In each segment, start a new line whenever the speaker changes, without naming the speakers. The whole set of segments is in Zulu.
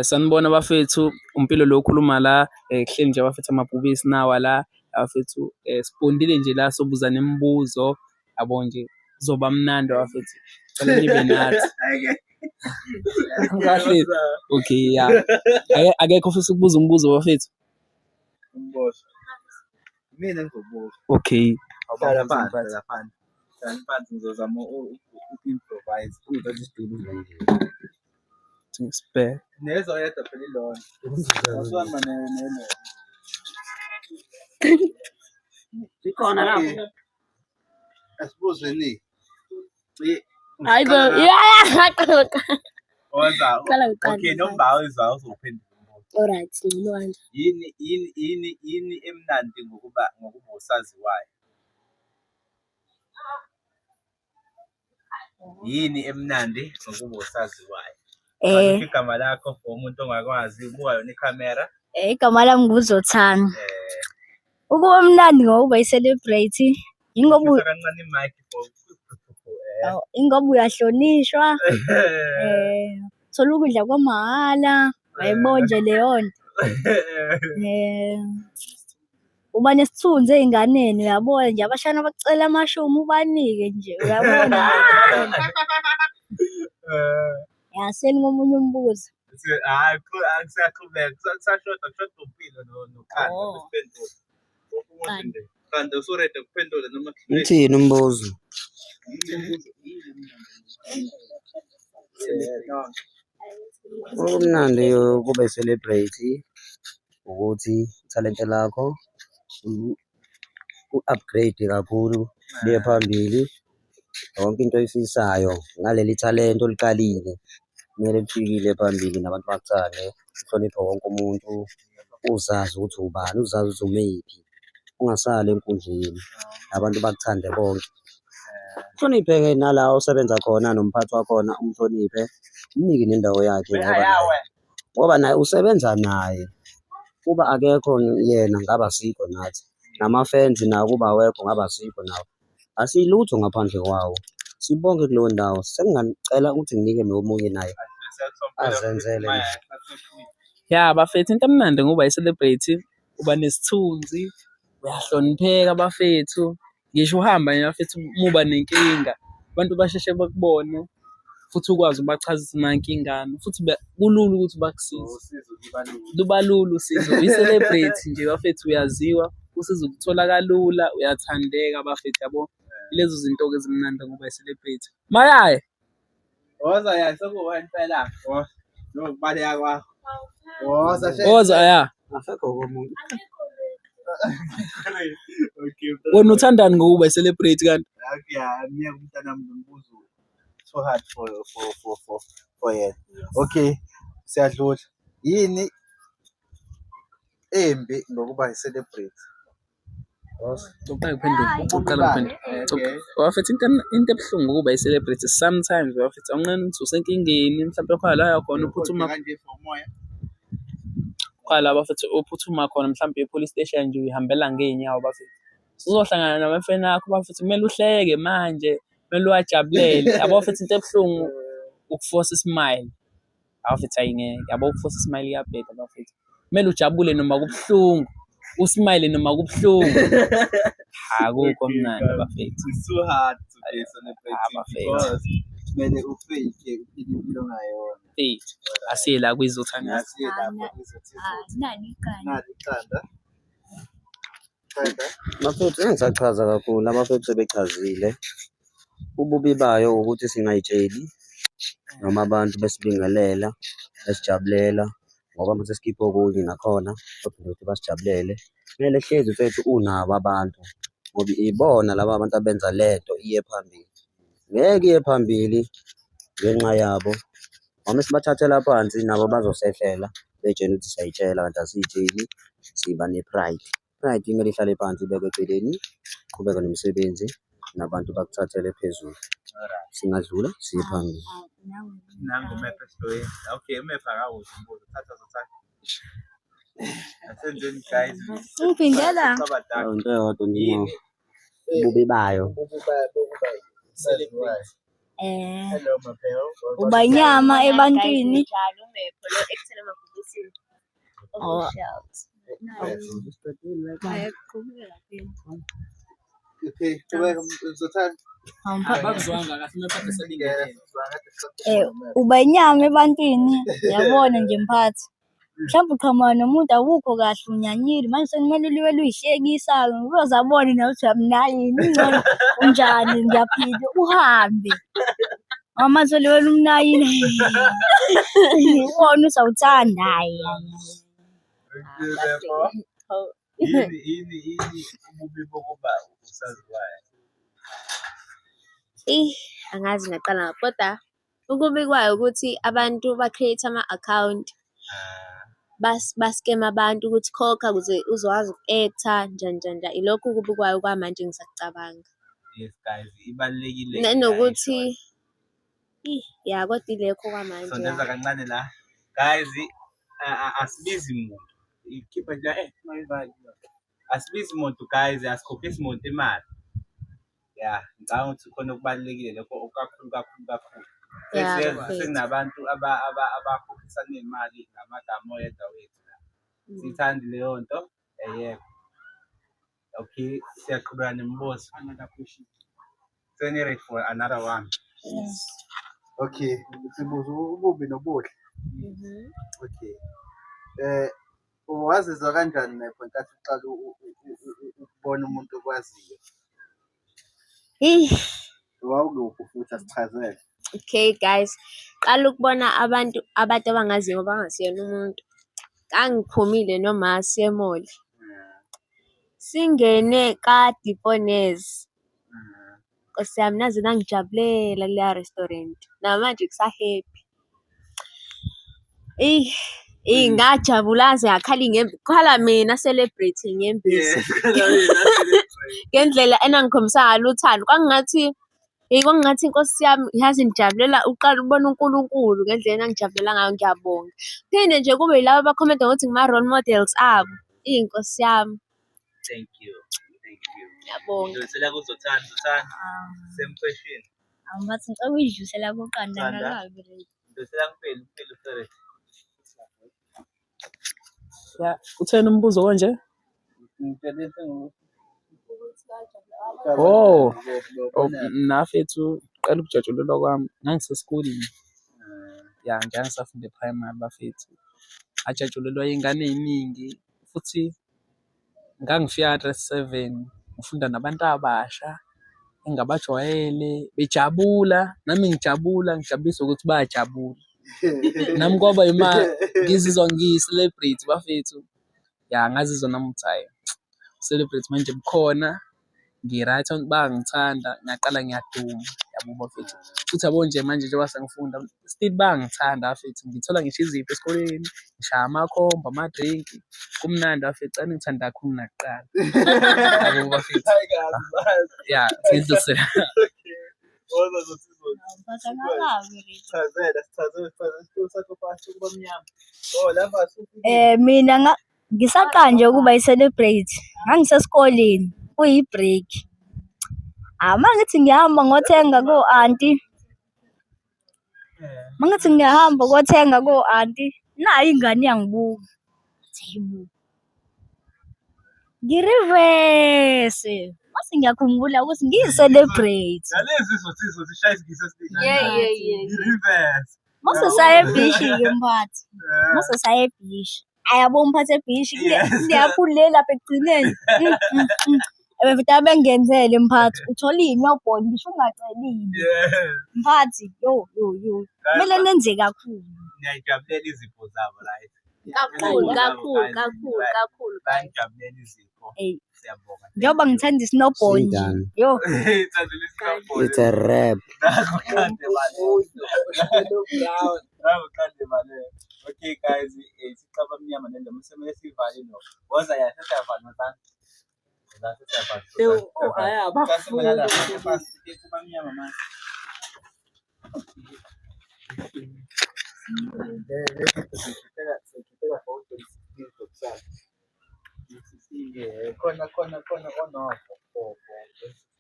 Sanibona bafethu, uMpilo lo okhuluma la, kuhleli nje bafethu amabhubesi nawa la, bafethu sibondile nje la sobuzana imibuzo, yabo nje kuzoba mnandi bafethu, cela nibe nathi. Kahle, okay ya. Akekho ofisa ukubuza umbuzo bafethu?
Umbuzo. Mina ngizobuza.
Okay.
Hlala phansi ngizozama uku-improvise. Uzothi siduduzwe nje.
Spare.
Nezwa yedwa phela ilona. Asiwama nene. Ikhona lapho. Asibuzweni.
Hayi bo,
Oza.
Qala uqale.
Okay, nombawo izwayo uzophendula umbuzo.
Alright, ngcono kanje.
Yini emnandi ngokuba usaziwayo? Yini emnandi ngokuba usaziwayo? Igama lakho for umuntu ongakwazi ubuka yona ikhamera.
Igama lami nguZothanga. Ukuba mnandi ngokuba i-celebrate ingoba
kancane mic for
ingoba uyahlonishwa thola ukudla kwamahhala ayibona nje leyo nto uba nesithunzi ey'nganeni uyabona nje abashana bakucela amashumi ubanike nje uyabona. Yaseni ngomunye umbuzo.
Hayi akusaqhubeka kusashoda uMpilo noKhanda besiphendula. Khanda usurede kuphendula noma
uthini umbuzo? Okumnandi kube celebrate ukuthi ithalente lakho u-upgrade kakhulu liye phambili, yonke into oyifisayo ngaleli thalente olikalile kumele lifikile phambili, nabantu bakuthande, uhloniphe wonke umuntu, uzazi ukuthi ubani, uzazi ukuthi umephi, ungasali enkundleni, abantu bakuthande bonke. Uhloniphe-ke nala osebenza khona nomphathi wakhona, umhloniphe, umnike nendawo yakhe ngoba naye usebenza naye, kuba akekho yena ngaba sikho nathi, nama-fans nawo kuba awekho ngaba sikho nawo, asilutho ngaphandle kwawo. Sibonke kuleyo ndawo, sengingacela ukuthi nginike nomunye naye azenzele.
Ya bafethu, into emnandi ngoba i-celebrate, uba nesithunzi, uyahlonipheka bafethu, ngisho uhamba nje bafethu muba nenkinga abantu basheshe bakubone futhi ukwazi ubachazisa nankingani futhi kulula ukuthi bakusize. Luba lula usizo, uyi-celebrate nje bafethu, uyaziwa, usizo ukuthola kalula, uyathandeka bafethu, yabo. Ilezo zinto-ke ezimnandi ngoba i-celebrate. Mayaya.
Woza ya sekuwempela. Nokubaleka kwakho.
Woza ya.
Asekho komuntu.
Okay.
Wena uthandani ngokuba i-celebrate kanti?
Okay, mina umntanami nombuzo so hard for yena. Okay, siyadlula. Yini embi ngokuba i-celebrate?
Uqala ukuphendula. Bafethu into ebuhlungu ngokuba i-celebrate sometimes bafethu awunqeni ukuthi usenkingeni mhlawumbe khona la khona uphuthuma
kanje for moya.
Qala bafethu uphuthuma khona mhlawumbe e-police station nje uyihambela ngeenyawo bafethu. Uzohlangana nabafana bakho bafethu, kumele uhleke manje, kumele uwajabulele. Yabo bafethu, into ebuhlungu ukuforce ismile. Bafethu ayingeke. Yabo ukuforce ismile iyabheda bafethu. Kumele ujabule noma kubuhlungu, usmile noma kubuhlungu. Akukho mnandi bafethu.
It's so hard to be celebrating
bafethu.
because kumele ufake impilo ngayona.
Fethu asiyela kwizothanga.
Asiye lapho izothi
Nani
nali iqanda.
Bafethu engisachaza kakhulu, abafethu sebechazile. Ububi bayo ukuthi singayitsheli noma abantu besibingelela, besijabulela ngoba mase sikhiphe okunye nakhona kodwa ukuthi basijabulele. Kumele hlezi mfethu unabo abantu ngoba ibona laba abantu abenza lento iye phambili. Ngeke iye phambili ngenxa yabo. Uma sibathathela phansi nabo bazosehlela betshela ukuthi siyayitshela kanti asiyitsheli, siba ne-pride. Pride kumele ihlale phansi, ibekwe eceleni, qhubeka nomsebenzi nabantu bakuthathele phezulu. Singadlula siye phambili.
Nangu mepha story. Okay, mepha akawo umbuzo. Thatha Zothanga. Asenzeni guys.
Uphindela.
Into eyodwa nje ububi bayo.
Celebrate. Hello, Mapeo.
ubanyama ebantwini. Oh.
Okay, uzothanda.
Abakuzwanga kahle mephathe selingenele.
Ubanyama ebantwini, yabona nje mphathi. Mhlawumbe uqhamuka nomuntu awukho kahle unyanyile manje sekumele liwe luyihlekisa-ke uzabona nawe ukuthi uyamnayini ingcono unjani ngiyaphila uhambe manje liwe lumnayini ubona usawuthanda
Yini ububi bokuba usaziwayo?
Angazi ngaqala ngaphi kodwa ukubi kwayo ukuthi abantu ba-create ama-account baskema abantu ukuthi khokha ukuze uzokwazi uku-act-a njani. Ilokho ukubi kwayo kwamanje ngisakucabanga.
Yes guys, ibalulekile.
Nanokuthi ya kodwa ilekho kwamanje.
Sondenza kancane la. Guys, asibizi muntu. Ikhipha nje asibizi muntu guys, asikhokhisi muntu imali. Yeah, ngicabanga ukuthi khona okubalulekile lokho kakhulu. Sekunabantu abakhokhisana nemali namagama oyedwa wethu la. Sithandi leyo nto eyekho. Okay, siyaqhubeka nembuzo. Another question. Ready for another one.
Yes.
Okay, sibuza ububi nobuhle. Okay. Wazizwa kanjani ngenkathi uqala ukubona umuntu okwaziyo? Wawukuphi futhi asichazele.
Okay guys, qala ukubona abantu abangaziyo abangasiyona umuntu. Kangiphumile noma semoli. Singene ka-Diponez. Nkosi yami naze nangijabulela kuleya restaurant. Namanje kusa-happy. Ngajabula aze khala mina celebrating ngembisi. Ngendlela enangikhombisa ngalo uthando. Kwangathi inkosi yami yazi ngijabulela uqala ukubona uNkulunkulu ngendlela enangijabulela ngayo ngiyabonga. Phinde nje kube yilabo abakhomenta ngokuthi ngima-role models abo. Inkosi yami.
Thank you.
Ngiyabonga.
Ngidlulisela kuzothanda. Same question.
Bathi ngicela uyidlulisela kuqanda ngakabi.
Ngidlulisela kuphela first.
Ya, utheni umbuzo konje? Oh, nafethu qala ukujatshulelwa kwami ngangisesikoleni. Ya, ngisafunda e-primary bafethu. Ajatshulelwa ingane eziningi futhi ngangifika ka-7 ngifunda nabantu abasha engabajwayele bejabula nami ngijabulisa ukuthi bayajabula. Nami kwaba ngizizwa ngiyi-celebrate bafethu. Ya, ngazizwa nami ukuthi hayi celebrate manje bukhona ngi-right bangithanda ngaqala ngiyaduma yabo bafethu. Futhi yabo nje manje njengoba sengifunda still bangithanda bafethu. Ngithola ngisho izipho esikoleni, ngishaya amakhomba, ama-drink. Kumnandi bafethu, ngithanda kakhulu nakuqala. Yabo bafethu. Ya, ngidlulisela.
Mina ngisaqala nje ukuba yi-celebrate ngangisesikoleni kuyi-break. Mangithi ngiyahamba ngothenga ko-anti nayo ingane yangibuka ngirivese mase ngiyakhumbula ukuthi ngiyi-celebrate. Mase saya ebhishi-ke mphathi. Ayabo mphathi ebhishi ngiyaphulela lapha ekugcineni. Ebefita bengenzele mphathi uthola iy'nyobholo ngisho ungacelile. Mphathi kumele nenze kakhulu.
Niyayijabulela izipho zabo right?
Kakhulu.
Bayajabulela izipho. Siyabonga.
Njengoba ngithanda isinobholo nje.
It's a rap.
Okay guys, sicaba mnyama nenda msemele sivali no. Woza ya sasa yavali matana.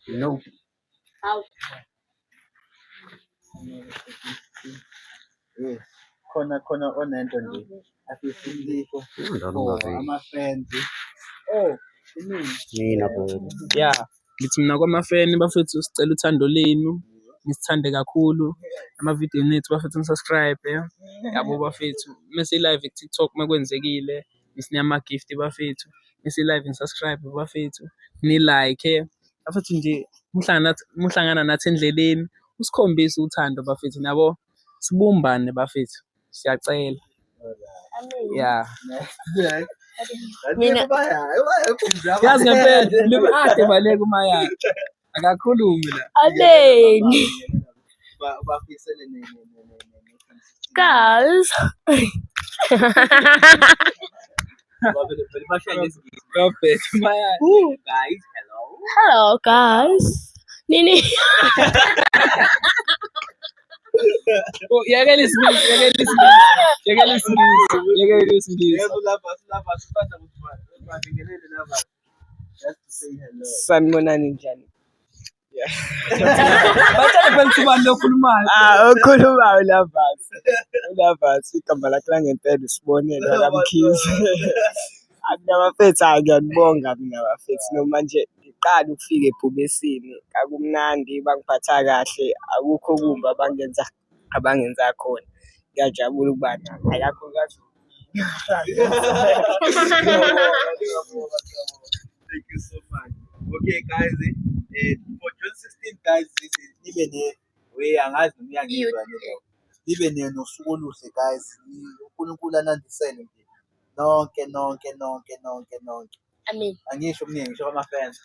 Nope.
khona onento nje afifihliko
Njalo
for
ungaveli.
ama-friends.
Mina bro.
Ya, ngithi mina kwamafeni bafethu sicela uthando lenu, nisithande kakhulu. Amavidiyo ethu bafethu nisubscribe, yabo bafethu. Mese live ku-TikTok makwenzekile, nisinika ama-gift bafethu. Mese live nisubscribe bafethu, ni-like. Bafethu nje muhlangana nathi endleleni, usikhombise uthando bafethu nabo sibumbane bafethu. Siyacela. Ya.
Mina
Yazi ngempela libe ade baleka umayala. Akakhulumi la.
Amen.
Bafisele
Guys.
Prophet umayala.
guys, hello.
Hello guys. Nini?
Oh, yekela isingisi.
Yebo, lapha siphatha ukuthi babingelele laba. Just to say hello.
Sanibonani njani?
Batshale phela ukuthi ubani lo okhulumayo.
Okhulumayo uLavas igama lakhe langempela Sibonelo kaMkhize. Akunabafethu ngiyanibonga mina bafethu noma nje ngiqala ukufika eBhubesini akumnandi bangiphatha kahle akukho kumbi abangenza khona ngiyajabula ukuba nabo akakhulukazi.
Thank you so much. Okay, guys, for June 16, guys, nibe we angazi noma uyangizwa nibe nosuku oluhle, guys. uNkulunkulu anandisele nje nonke.
Amen.
Angisho okuningi, ngisho kwama-fans.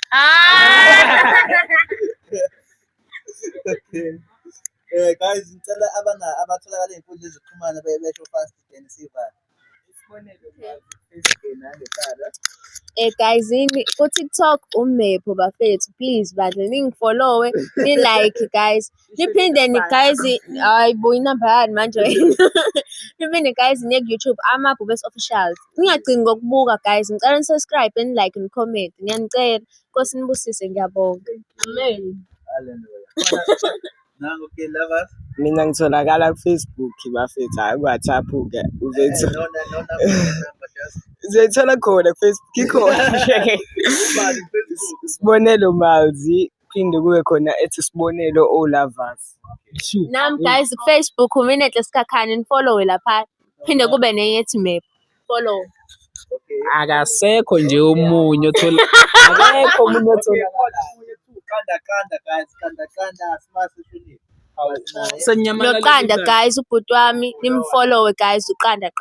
Guys, ngicela abatholakala ey'nkundleni zokuxhumana besho fast then siva.
Guys, ku-TikTok umepho bafethu, please bandle ningifollowe, ni-like guys. Niphinde guys, hayibo inamba yani manje wena. Niphinde guys ne-YouTube Amabhubesi Officials. Ningagcini ngokubuka guys, ngicela ni-subscribe, ni-like, ni-comment. Ngiyanicela. Nkosi nibusise, ngiyabonga. Amen.
Hallelujah. Nangu-ke lovers.
Mina ngitholakala kuFacebook bafethu hayi ku-WhatsApp-ke uzoyithola khona kuFacebook ikhona. Sibonelo Malzi phinde kube khona ethi Sibonelo Olavas.
Nami guys ku-Facebook uMinehle Sikhakhane nifollowe lapha. Phinde kube nenye ethi map. Follow.
Akasekho nje omunye othola. Akekho omunye othola.
Kanda guys, kanda smart
Noqanda guys ubhuti wami nimfollowe guys uqanda.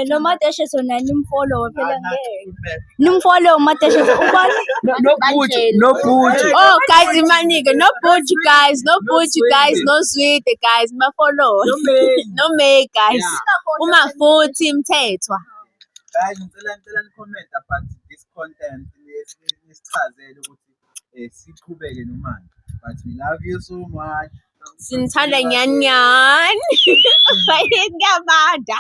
Nomadeshe sona nimfollow phela ngeke. Nimfollow Madeshe ubani?
No Butch.
Oh guys imanike no Butch guys, no Sweet guys, ma follow. No May guys. Uma futhi Mthethwa.
guys, ngicela ni-comment about this content nisichazele ukuthi siqhubeke nomani. But we love you so much.
Sinthanda nyani. Bayengabada.